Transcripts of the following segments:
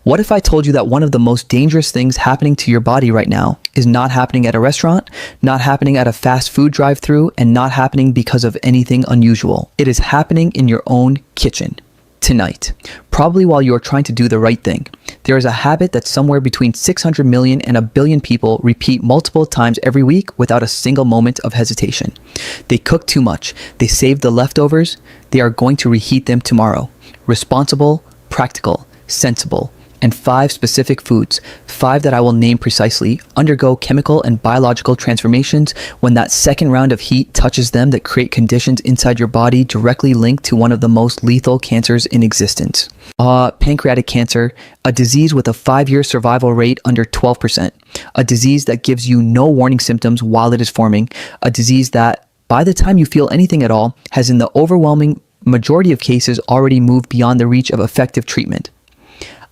What if I told you that one of the most dangerous things happening to your body right now is not happening at a restaurant, not happening at a fast food drive-thru, and not happening because of anything unusual? It is happening in your own kitchen. Tonight, probably while you are trying to do the right thing. There is a habit that somewhere between 600 million and a billion people repeat multiple times every week without a single moment of hesitation. They cook too much. They save the leftovers. They are going to reheat them tomorrow. Responsible, practical, sensible, and 5 specific foods, 5 that I will name precisely, undergo chemical and biological transformations when that second round of heat touches them that create conditions inside your body directly linked to one of the most lethal cancers in existence. Pancreatic cancer, a disease with a 5-year survival rate under 12%, a disease that gives you no warning symptoms while it is forming, a disease that, by the time you feel anything at all, has in the overwhelming majority of cases already moved beyond the reach of effective treatment.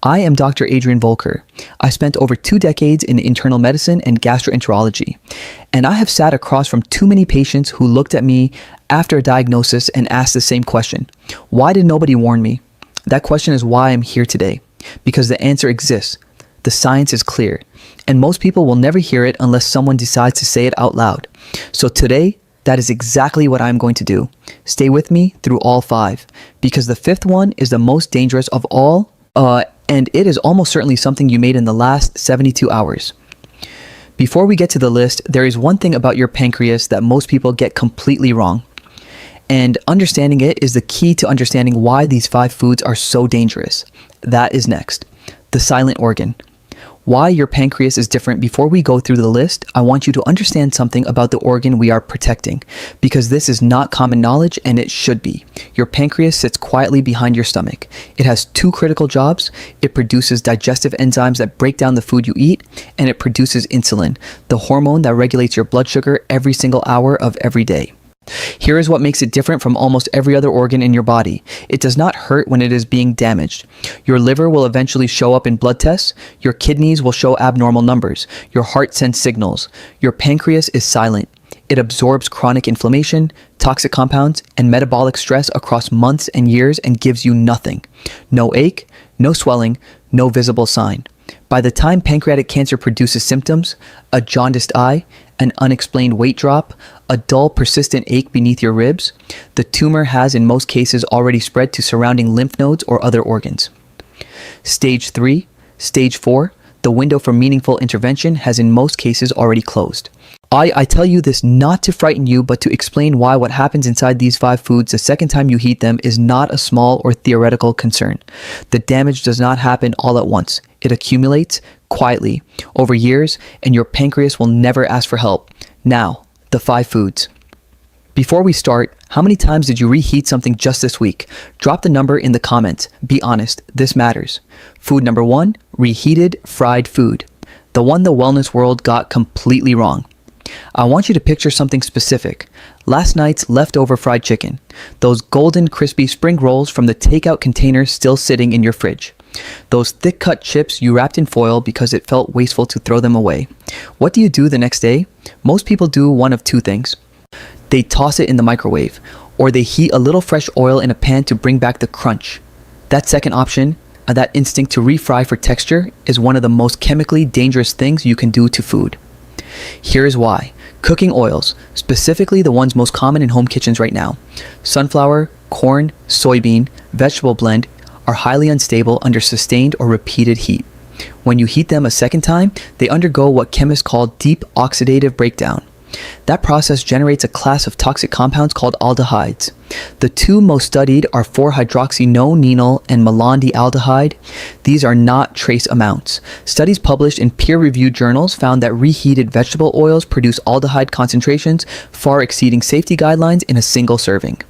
I am Dr. Adrian Volker. I spent over 2 decades in internal medicine and gastroenterology, and I have sat across from too many patients who looked at me after a diagnosis and asked the same question. Why did nobody warn me? That question is why I'm here today, because the answer exists. The science is clear, and most people will never hear it unless someone decides to say it out loud. So today, that is exactly what I'm going to do. Stay with me through all 5, because the 5th one is the most dangerous of all, and it is almost certainly something you made in the last 72 hours. Before we get to the list, there is one thing about your pancreas that most people get completely wrong. And understanding it is the key to understanding why these 5 foods are so dangerous. That is next. The silent organ. Why your pancreas is different. Before we go through the list, I want you to understand something about the organ we are protecting, because this is not common knowledge and it should be. Your pancreas sits quietly behind your stomach. It has 2 critical jobs. It produces digestive enzymes that break down the food you eat, and it produces insulin, the hormone that regulates your blood sugar every single hour of every day. Here is what makes it different from almost every other organ in your body. It does not hurt when it is being damaged. Your liver will eventually show up in blood tests. Your kidneys will show abnormal numbers. Your heart sends signals. Your pancreas is silent. It absorbs chronic inflammation, toxic compounds, and metabolic stress across months and years and gives you nothing. No ache, no swelling, no visible sign. By the time pancreatic cancer produces symptoms, a jaundiced eye, an unexplained weight drop, a dull persistent ache beneath your ribs, the tumor has in most cases already spread to surrounding lymph nodes or other organs. Stage 3, Stage 4, the window for meaningful intervention has in most cases already closed. I tell you this not to frighten you, but to explain why what happens inside these 5 foods the second time you heat them is not a small or theoretical concern. The damage does not happen all at once. It accumulates quietly over years, and your pancreas will never ask for help. Now, the 5 foods. Before we start, how many times did you reheat something just this week? Drop the number in the comments. Be honest, this matters. Food number 1, reheated fried food. The one the wellness world got completely wrong. I want you to picture something specific. Last night's leftover fried chicken. Those golden crispy spring rolls from the takeout container still sitting in your fridge. Those thick-cut chips you wrapped in foil because it felt wasteful to throw them away. What do you do the next day? Most people do one of 2 things. They toss it in the microwave, or they heat a little fresh oil in a pan to bring back the crunch. That second option, that instinct to refry for texture, is one of the most chemically dangerous things you can do to food. Here's why. Cooking oils, specifically the ones most common in home kitchens right now, sunflower, corn, soybean, vegetable blend, are highly unstable under sustained or repeated heat. When you heat them a second time, they undergo what chemists call deep oxidative breakdown. That process generates a class of toxic compounds called aldehydes. The 2 most studied are 4-hydroxynonenal and malondialdehyde. These are not trace amounts. Studies published in peer-reviewed journals found that reheated vegetable oils produce aldehyde concentrations far exceeding safety guidelines in a single serving.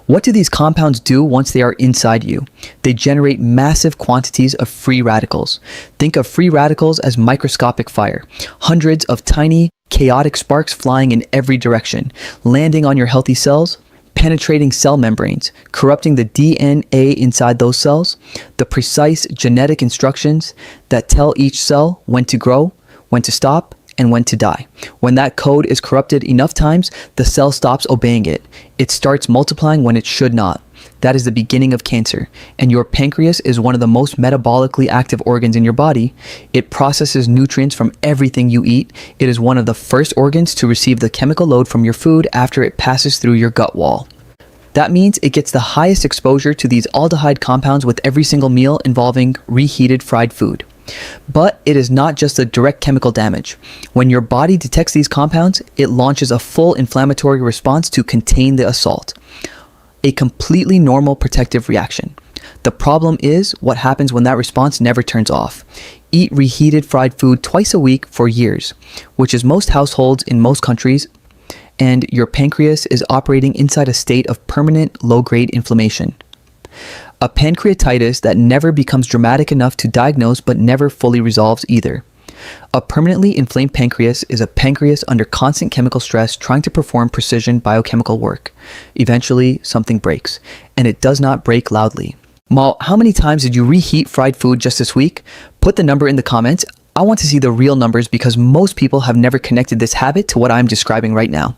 What do these compounds do once they are inside you? They generate massive quantities of free radicals. Think of free radicals as microscopic fire. Hundreds of tiny, chaotic sparks flying in every direction, landing on your healthy cells, penetrating cell membranes, corrupting the DNA inside those cells, the precise genetic instructions that tell each cell when to grow, when to stop, and when to die. When that code is corrupted enough times, the cell stops obeying it. It starts multiplying when it should not. that is the beginning of cancer. And your pancreas is one of the most metabolically active organs in your body. It processes nutrients from everything you eat. It is one of the first organs to receive the chemical load from your food after it passes through your gut wall. That means it gets the highest exposure to these aldehyde compounds with every single meal involving reheated fried food. But it is not just the direct chemical damage. When your body detects these compounds, it launches a full inflammatory response to contain the assault. A completely normal protective reaction. The problem is what happens when that response never turns off. Eat reheated fried food twice a week for years, which is most households in most countries, and your pancreas is operating inside a state of permanent low-grade inflammation. A pancreatitis that never becomes dramatic enough to diagnose but never fully resolves either. A permanently inflamed pancreas is a pancreas under constant chemical stress trying to perform precision biochemical work. Eventually, something breaks, and it does not break loudly. Mal, how many times did you reheat fried food just this week? Put the number in the comments. I want to see the real numbers because most people have never connected this habit to what I'm describing right now.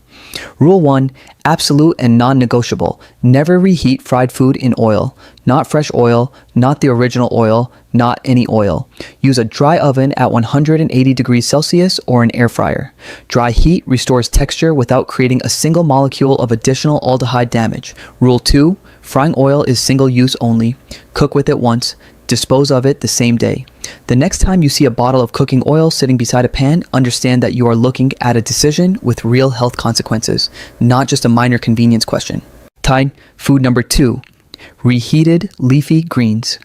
Rule 1, absolute and non-negotiable. Never reheat fried food in oil. Not fresh oil, not the original oil, not any oil. Use a dry oven at 180 degrees Celsius or an air fryer. Dry heat restores texture without creating a single molecule of additional aldehyde damage. Rule 2, frying oil is single use only. Cook with it once. Dispose of it the same day. The next time you see a bottle of cooking oil sitting beside a pan, understand that you are looking at a decision with real health consequences, not just a minor convenience question. Tied, food number 2, reheated leafy greens.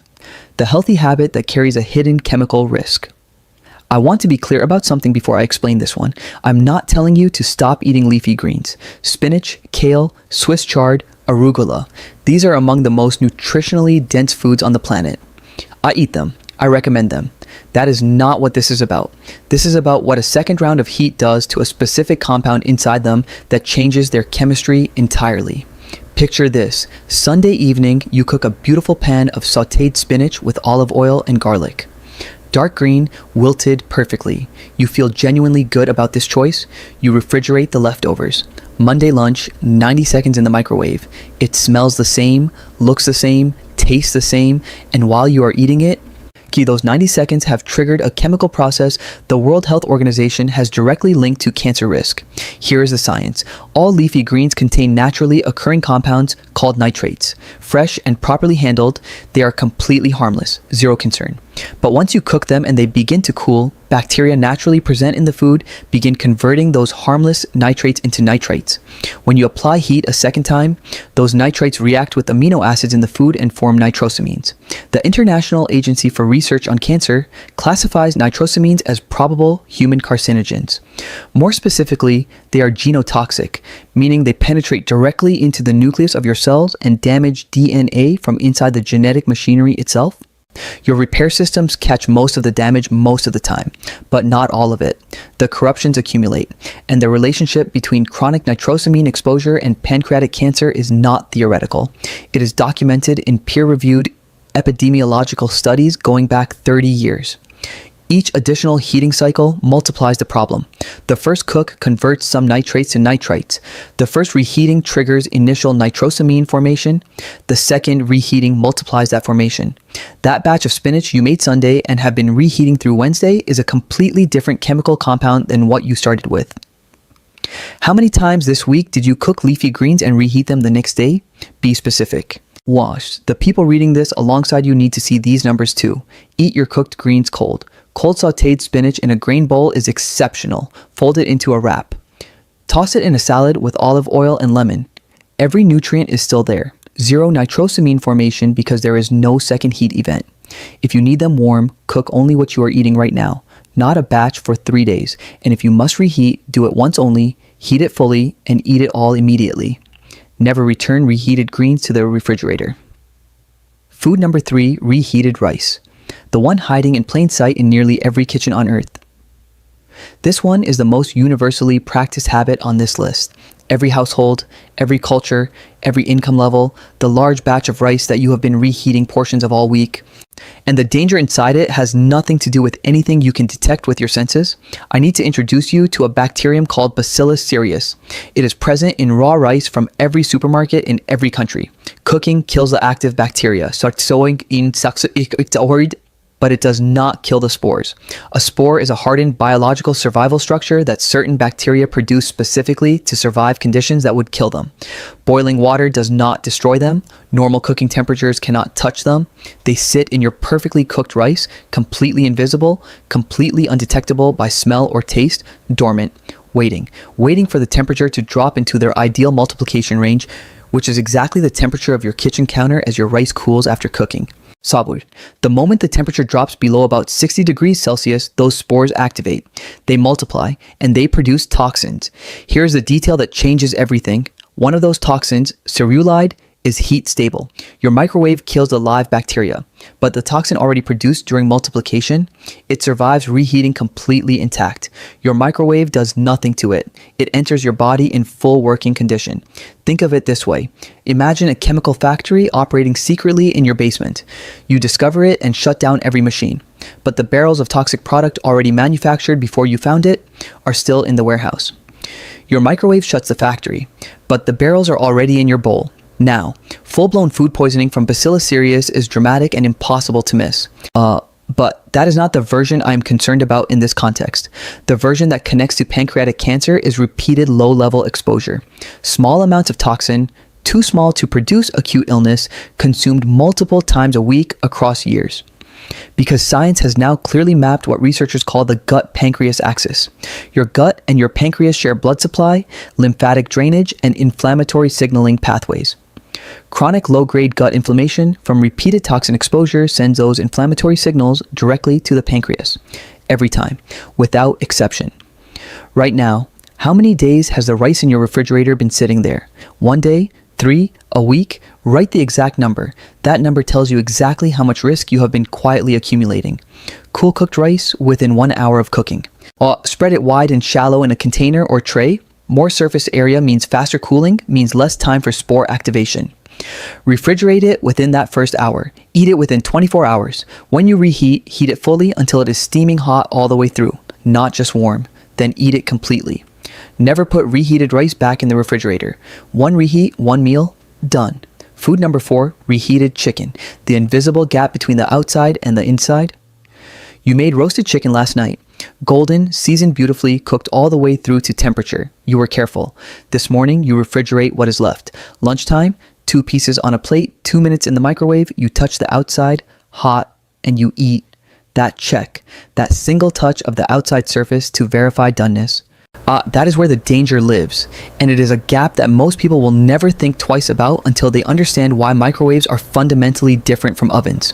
The healthy habit that carries a hidden chemical risk. I want to be clear about something before I explain this one. I'm not telling you to stop eating leafy greens. Spinach, kale, Swiss chard, arugula. These are among the most nutritionally dense foods on the planet. I eat them. I recommend them. That is not what this is about. This is about what a second round of heat does to a specific compound inside them that changes their chemistry entirely. Picture this. Sunday evening, you cook a beautiful pan of sautéed spinach with olive oil and garlic. Dark green, wilted perfectly. You feel genuinely good about this choice. You refrigerate the leftovers. Monday lunch, 90 seconds in the microwave. It smells the same, looks the same, tastes the same, and while you are eating it, those 90 seconds have triggered a chemical process the World Health Organization has directly linked to cancer risk. Here is the science. All leafy greens contain naturally occurring compounds called nitrates. Fresh and properly handled, they are completely harmless, zero concern. But once you cook them and they begin to cool, bacteria naturally present in the food begin converting those harmless nitrates into nitrites. When you apply heat a second time, those nitrates react with amino acids in the food and form nitrosamines. The International Agency for Research on Cancer classifies nitrosamines as probable human carcinogens. More specifically, they are genotoxic, meaning they penetrate directly into the nucleus of your cells and damage DNA from inside the genetic machinery itself. Your repair systems catch most of the damage most of the time, but not all of it. The corruptions accumulate, and the relationship between chronic nitrosamine exposure and pancreatic cancer is not theoretical. It is documented in peer-reviewed epidemiological studies going back 30 years. Each additional heating cycle multiplies the problem. The first cook converts some nitrates to nitrites. The first reheating triggers initial nitrosamine formation. The second reheating multiplies that formation. That batch of spinach you made Sunday and have been reheating through Wednesday is a completely different chemical compound than what you started with. How many times this week did you cook leafy greens and reheat them the next day? Be specific. Wash. The people reading this alongside you need to see these numbers too. Eat your cooked greens cold. Cold sautéed spinach in a grain bowl is exceptional. Fold it into a wrap. Toss it in a salad with olive oil and lemon. Every nutrient is still there. Zero nitrosamine formation because there is no second heat event. If you need them warm, cook only what you are eating right now, not a batch for 3 days. And if you must reheat, do it once only, heat it fully, and eat it all immediately. Never return reheated greens to the refrigerator. Food number 3, reheated rice. The one hiding in plain sight in nearly every kitchen on earth. This one is the most universally practiced habit on this list. every household, every culture, every income level, the large batch of rice that you have been reheating portions of all week. And the danger inside it has nothing to do with anything you can detect with your senses. I need to introduce you to a bacterium called Bacillus cereus. It is present in raw rice from every supermarket in every country. Cooking kills the active bacteria, but it does not kill the spores. A spore is a hardened biological survival structure that certain bacteria produce specifically to survive conditions that would kill them. Boiling water does not destroy them. Normal cooking temperatures cannot touch them. They sit in your perfectly cooked rice, completely invisible, completely undetectable by smell or taste, dormant, waiting for the temperature to drop into their ideal multiplication range, which is exactly the temperature of your kitchen counter as your rice cools after cooking. Sabur. The moment the temperature drops below about 60 degrees Celsius, those spores activate. They multiply, and they produce toxins. Here's the detail that changes everything. One of those toxins, cerulide, is heat stable. Your microwave kills the live bacteria, but the toxin already produced during multiplication, it survives reheating completely intact. Your microwave does nothing to it. It enters your body in full working condition. Think of it this way. Imagine a chemical factory operating secretly in your basement. You discover it and shut down every machine, but the barrels of toxic product already manufactured before you found it are still in the warehouse. Your microwave shuts the factory, but the barrels are already in your bowl. Now, full-blown food poisoning from Bacillus cereus is dramatic and impossible to miss. But that is not the version I am concerned about in this context. The version that connects to pancreatic cancer is repeated low-level exposure. Small amounts of toxin, too small to produce acute illness, consumed multiple times a week across years. Because science has now clearly mapped what researchers call the gut-pancreas axis. Your gut and your pancreas share blood supply, lymphatic drainage, and inflammatory signaling pathways. Chronic low-grade gut inflammation from repeated toxin exposure sends those inflammatory signals directly to the pancreas. Every time, without exception. Right now, how many days has the rice in your refrigerator been sitting there? 1 day? 3? A week? Write the exact number. That number tells you exactly how much risk you have been quietly accumulating. Cool cooked rice within 1 hour of cooking. Spread it wide and shallow in a container or tray. More surface area means faster cooling, means less time for spore activation. Refrigerate it within that first hour. Eat it within 24 hours. When you reheat, heat it fully until it is steaming hot all the way through, not just warm. Then eat it completely. Never put reheated rice back in the refrigerator. One reheat, one meal, done. Food number 4, reheated chicken. The invisible gap between the outside and the inside. You made roasted chicken last night. Golden, seasoned beautifully, cooked all the way through to temperature. You were careful. This morning, you refrigerate what is left. Lunchtime, 2 pieces on a plate, 2 minutes in the microwave, you touch the outside, hot, and you eat. That check, that single touch of the outside surface to verify doneness. That is where the danger lives, and it is a gap that most people will never think twice about until they understand why microwaves are fundamentally different from ovens.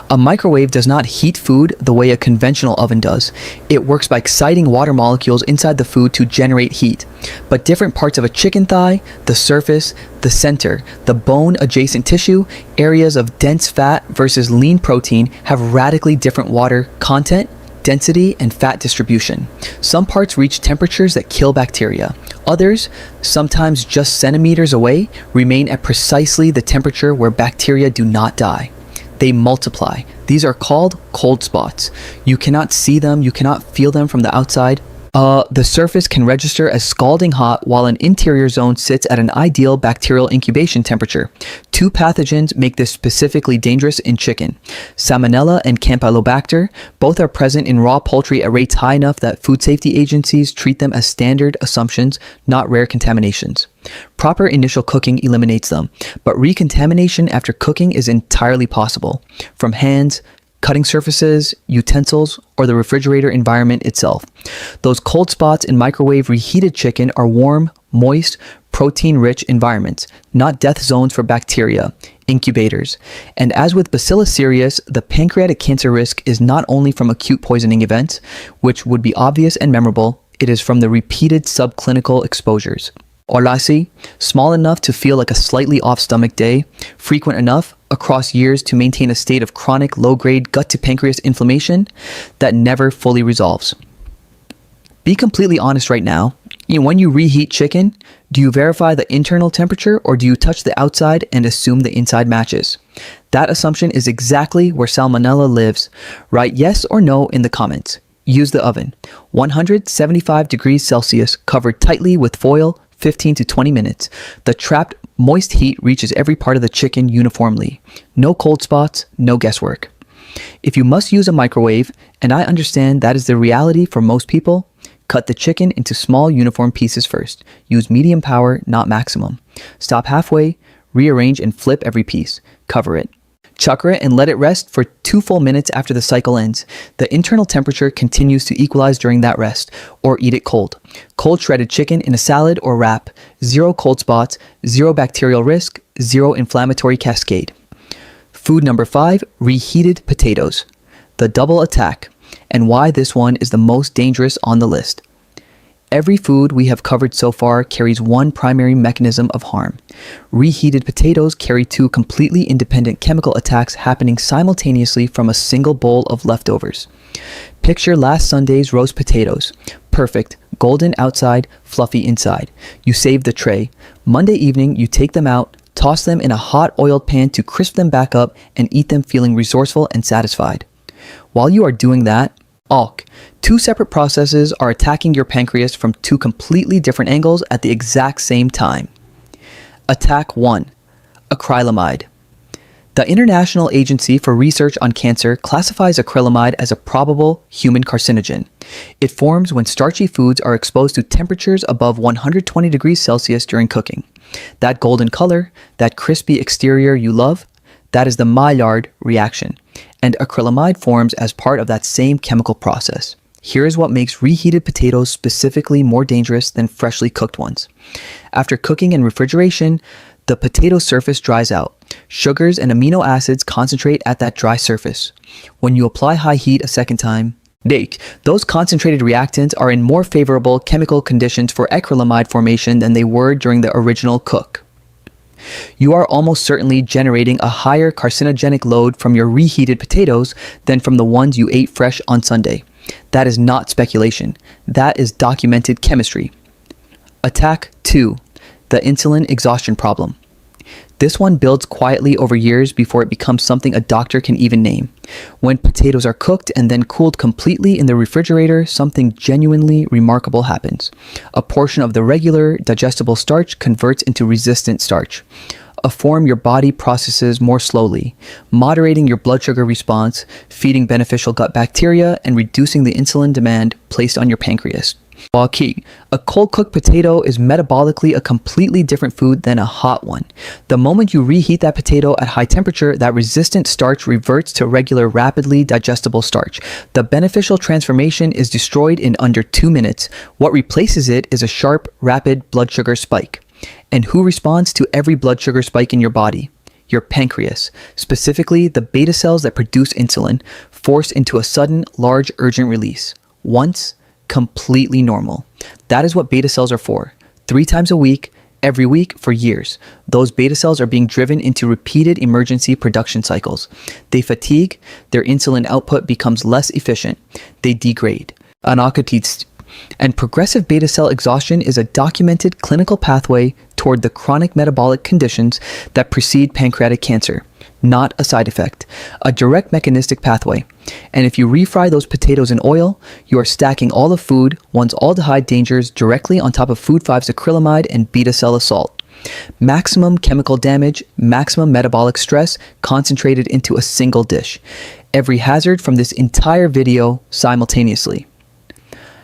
A microwave does not heat food the way a conventional oven does. It works by exciting water molecules inside the food to generate heat. But different parts of a chicken thigh, the surface, the center, the bone adjacent tissue, areas of dense fat versus lean protein have radically different water content, density, and fat distribution. Some parts reach temperatures that kill bacteria. Others, sometimes just centimeters away, remain at precisely the temperature where bacteria do not die. They multiply. These are called cold spots. You cannot see them, you cannot feel them from the outside. The surface can register as scalding hot while an interior zone sits at an ideal bacterial incubation temperature. 2 pathogens make this specifically dangerous in chicken. Salmonella and Campylobacter, both are present in raw poultry at rates high enough that food safety agencies treat them as standard assumptions, not rare contaminations. Proper initial cooking eliminates them, but recontamination after cooking is entirely possible, from hands, cutting surfaces, utensils, or the refrigerator environment itself. Those cold spots in microwave reheated chicken are warm, moist, protein-rich environments, not death zones for bacteria, incubators. And as with Bacillus cereus, the pancreatic cancer risk is not only from acute poisoning events, which would be obvious and memorable, it is from the repeated subclinical exposures. Orlasi, small enough to feel like a slightly off stomach day, frequent enough across years to maintain a state of chronic low-grade gut to pancreas inflammation that never fully resolves. Be completely honest right now. When you reheat chicken, do you verify the internal temperature or do you touch the outside and assume the inside matches? That assumption is exactly where salmonella lives. Write yes or no in the comments. Use the oven. 175 degrees Celsius, covered tightly with foil, 15 to 20 minutes. The trapped moist heat reaches every part of the chicken uniformly. No cold spots, no guesswork. If you must use a microwave, and I understand that is the reality for most people, cut the chicken into small uniform pieces first. Use medium power, not maximum. Stop halfway, rearrange and flip every piece. Cover it. Chucker it and let it rest for 2 full minutes after the cycle ends. The internal temperature continues to equalize during that rest, or eat it cold. Cold shredded chicken in a salad or wrap. 0 cold spots, 0 bacterial risk, 0 inflammatory cascade. Food number 5, reheated potatoes. The double attack, and why this one is the most dangerous on the list. Every food we have covered so far carries one primary mechanism of harm. Reheated potatoes carry 2 completely independent chemical attacks happening simultaneously from a single bowl of leftovers. Picture last Sunday's roast potatoes. Perfect, golden outside, fluffy inside. You save the tray. Monday evening, you take them out, toss them in a hot oiled pan to crisp them back up and eat them feeling resourceful and satisfied. While you are doing that, 2 separate processes are attacking your pancreas from 2 completely different angles at the exact same time. Attack 1. Acrylamide. The International Agency for Research on Cancer classifies acrylamide as a probable human carcinogen. It forms when starchy foods are exposed to temperatures above 120 degrees Celsius during cooking. That golden color, that crispy exterior you love, that is the Maillard reaction, and acrylamide forms as part of that same chemical process. Here is what makes reheated potatoes specifically more dangerous than freshly cooked ones. After cooking and refrigeration, the potato surface dries out. Sugars and amino acids concentrate at that dry surface. When you apply high heat a second time, those concentrated reactants are in more favorable chemical conditions for acrylamide formation than they were during the original cook. You are almost certainly generating a higher carcinogenic load from your reheated potatoes than from the ones you ate fresh on Sunday. That is not speculation. That is documented chemistry. Attack 2. The insulin exhaustion problem. This one builds quietly over years before it becomes something a doctor can even name. When potatoes are cooked and then cooled completely in the refrigerator, something genuinely remarkable happens. A portion of the regular, digestible starch converts into resistant starch, a form your body processes more slowly, moderating your blood sugar response, feeding beneficial gut bacteria, and reducing the insulin demand placed on your pancreas. While key, a cold-cooked potato is metabolically a completely different food than a hot one. The moment you reheat that potato at high temperature, that resistant starch reverts to regular, rapidly digestible starch. The beneficial transformation is destroyed in under 2 minutes. What replaces it is a sharp, rapid blood sugar spike. And who responds to every blood sugar spike in your body? Your pancreas, specifically the beta cells that produce insulin, forced into a sudden, large, urgent release. Once, completely normal. That is what beta cells are for. 3 times a week, every week for years. Those beta cells are being driven into repeated emergency production cycles. They fatigue, their insulin output becomes less efficient. They degrade. And progressive beta cell exhaustion is a documented clinical pathway toward the chronic metabolic conditions that precede pancreatic cancer. Not a side effect, a direct mechanistic pathway. And if you refry those potatoes in oil, you are stacking all the food, one's aldehyde dangers directly on top of Food 5's acrylamide and beta cell assault. Maximum chemical damage, maximum metabolic stress concentrated into a single dish. Every hazard from this entire video simultaneously.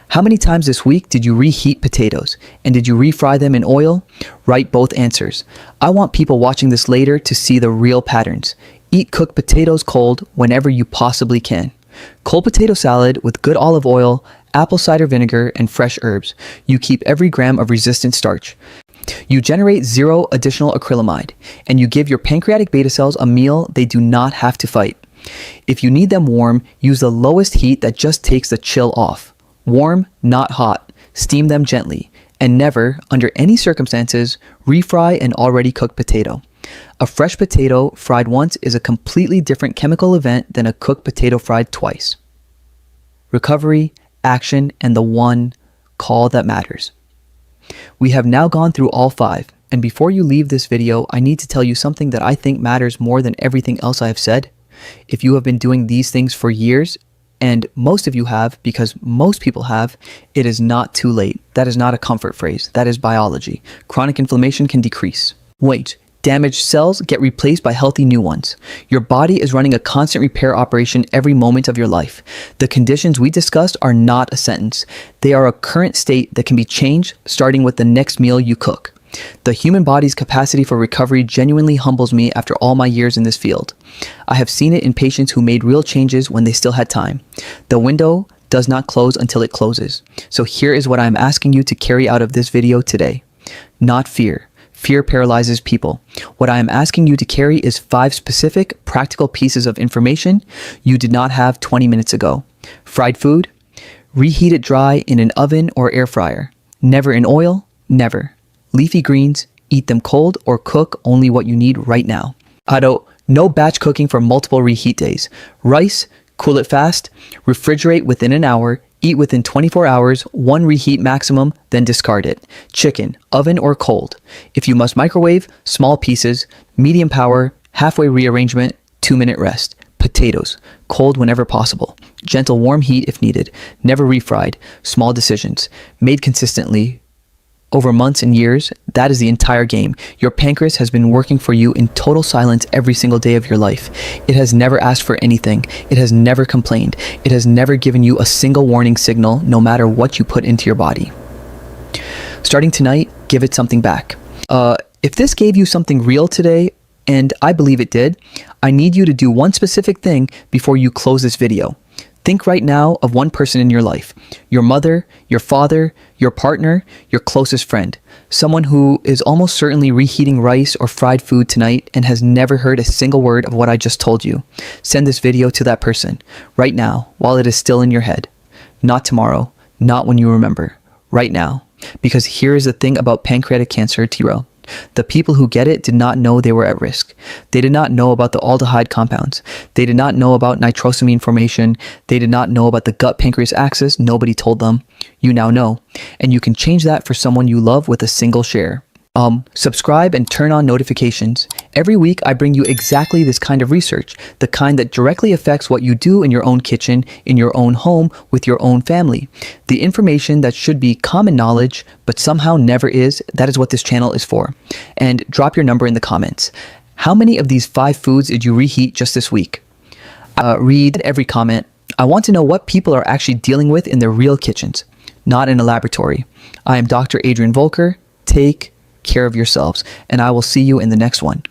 How many times this week did you reheat potatoes? And did you refry them in oil? Write both answers. I want people watching this later to see the real patterns. Eat cooked potatoes cold whenever you possibly can. Cold potato salad with good olive oil, apple cider vinegar, and fresh herbs. You keep every gram of resistant starch. You generate 0 additional acrylamide, and you give your pancreatic beta cells a meal they do not have to fight. If you need them warm, use the lowest heat that just takes the chill off. Warm, not hot. Steam them gently. And never, under any circumstances, refry an already cooked potato. A fresh potato fried once is a completely different chemical event than a cooked potato fried twice. Recovery, action, and the one call that matters. We have now gone through all 5. And before you leave this video, I need to tell you something that I think matters more than everything else I have said. If you have been doing these things for years, and most of you have, because most people have, it is not too late. That is not a comfort phrase. That is biology. Chronic inflammation can decrease. Wait, damaged cells get replaced by healthy new ones. Your body is running a constant repair operation every moment of your life. The conditions we discussed are not a sentence. They are a current state that can be changed starting with the next meal you cook. The human body's capacity for recovery genuinely humbles me after all my years in this field. I have seen it in patients who made real changes when they still had time. The window does not close until it closes. So here is what I am asking you to carry out of this video today. Not fear. Fear paralyzes people. What I am asking you to carry is 5 specific, practical pieces of information you did not have 20 minutes ago. Fried food. Reheat it dry in an oven or air fryer. Never in oil. Never. Leafy greens, eat them cold or cook only what you need right now. No batch cooking for multiple reheat days. Rice, cool it fast, refrigerate within an hour, eat within 24 hours, 1 reheat maximum, then discard it. Chicken, oven or cold. If you must microwave, small pieces, medium power, halfway rearrangement, 2-minute rest. Potatoes, cold whenever possible. Gentle warm heat if needed. Never refried. Small decisions. Made consistently. Over months and years, that is the entire game. Your pancreas has been working for you in total silence every single day of your life. It has never asked for anything. It has never complained. It has never given you a single warning signal, no matter what you put into your body. Starting tonight, give it something back. If this gave you something real today, and I believe it did, I need you to do one specific thing before you close this video. Think right now of one person in your life. Your mother, your father, your partner, your closest friend. Someone who is almost certainly reheating rice or fried food tonight and has never heard a single word of what I just told you. Send this video to that person right now while it is still in your head. Not tomorrow, not when you remember. Right now. Because here is the thing about pancreatic cancer, Tiro. The people who get it did not know they were at risk. They did not know about the aldehyde compounds. They did not know about nitrosamine formation. They did not know about the gut-pancreas axis. Nobody told them. You now know. And you can change that for someone you love with a single share. Subscribe and turn on notifications. Every week I bring you exactly this kind of research, the kind that directly affects what you do in your own kitchen, in your own home, with your own family. The information that should be common knowledge, but somehow never is, that is what this channel is for. And drop your number in the comments. How many of these 5 foods did you reheat just this week? Read every comment. I want to know what people are actually dealing with in their real kitchens, not in a laboratory. I am Dr. Adrian Volker. Take care of yourselves, and I will see you in the next one.